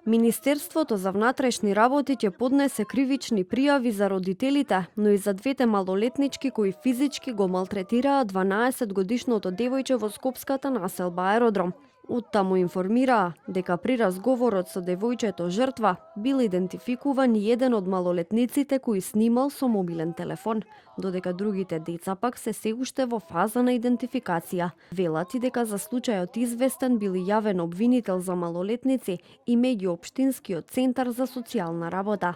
Министерството за внатрешни работи ќе поднесе кривични пријави за родителите, но и за двете малолетнички кои физички го малтретираа 12-годишното девојче во скопската населба Аеродром. Оттаму информираа дека при разговорот со девојчето жртва бил идентификуван и еден од малолетниците кои снимал со мобилен телефон, додека другите деца пак се уште во фаза на идентификација. Велат и дека за случајот известен бил и јавен обвинител за малолетници и меѓуопштинскиот центар за социјална работа.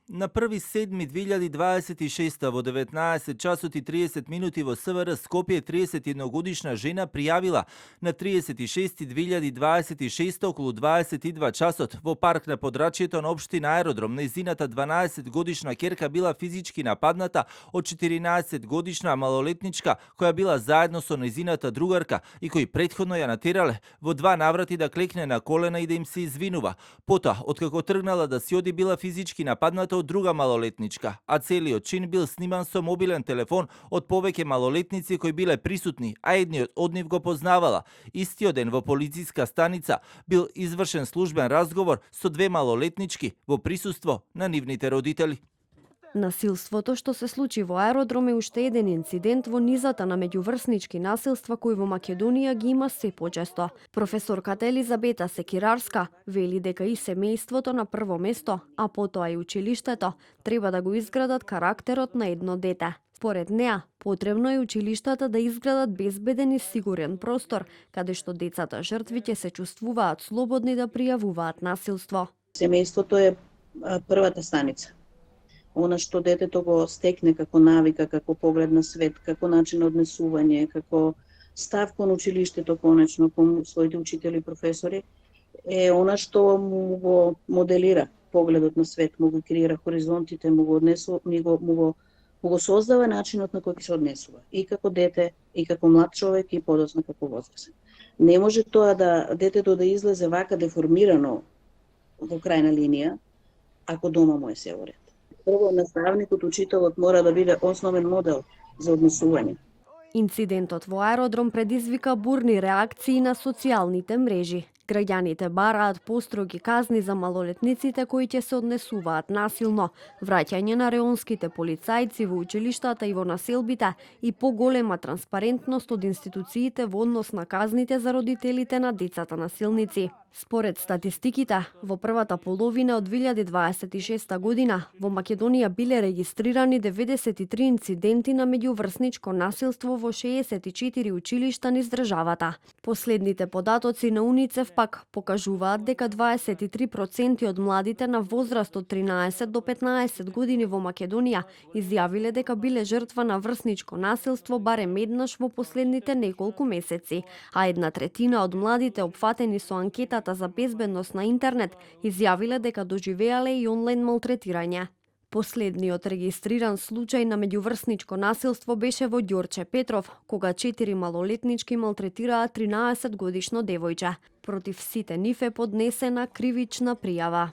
На 1.7.2026 во 19 часот и 30 минути во СВР Скопје 31 годишна жена пријавила на 36.2026 околу 22 часот во парк на подрачјето на општина Аеродром нејзината 12 годишна ќерка била физички нападната од 14 годишна малолетничка која била заедно со нејзината другарка и кои претходно ја натерале во два наврати да клекне на колена и да им се извинува. Потоа, откако тргнала да си оди, била физички нападната од друга малолетничка, а целиот чин бил сниман со мобилен телефон од повеќе малолетници кои биле присутни, а едниот од нив го познавала. Истиот ден во полициска станица бил извршен службен разговор со две малолетнички во присуство на нивните родители. Насилството што се случи во Аеродром е уште еден инцидент во низата на меѓуврснички насилства кои во Македонија ги има се почесто. Професорката Елизабета Секирарска вели дека и семејството на прво место, а потоа и училиштето, треба да го изградат карактерот на едно дете. Според неа, потребно е училиштата да изградат безбеден и сигурен простор, каде што децата жртви ќе се чувствуваат слободни да пријавуваат насилство. Семејството е првата станица. Она што детето го стекне како навика, како поглед на свет, како начин на однесување, како став кон училиштето конечно, кон своите учители и професори, е она што му го моделира погледот на свет, му го креира хоризонтите, му го создава начинот на кој ќе се однесува. И како дете, и како млад човек, и подоцна како возрастен. Не може тоа детето да излезе вака деформирано во крајна линија, ако дома му е се уред. Прво, наставникот, учителот мора да биде основен модел за однесување. Инцидентот во Аеродром предизвика бурни реакции на социјалните мрежи. Граѓаните бараат построги казни за малолетниците кои ќе се однесуваат насилно, враќање на реонските полицајци во училиштата и во населбите и поголема транспарентност од институциите во однос на казните за родителите на децата насилници. Според статистиките, во првата половина од 2026 година во Македонија биле регистрирани 93 инциденти на меѓуврсничко насилство во 64 училишта низ државата. Последните податоци на УНИЦЕФ пак покажуваат дека 23% од младите на возраст од 13 до 15 години во Македонија изјавиле дека биле жртва на врсничко насилство барем еднаш во последните неколку месеци, а 1/3 од младите опфатени со анкетата за безбедност на интернет изјавиле дека доживеале и онлайн малтретирање. Последниот регистриран случај на меѓуврсничко насилство беше во Ѓорче Петров, кога 4 малолетнички малтретираа 13 годишно девојче. Против сите нив е поднесена кривична пријава.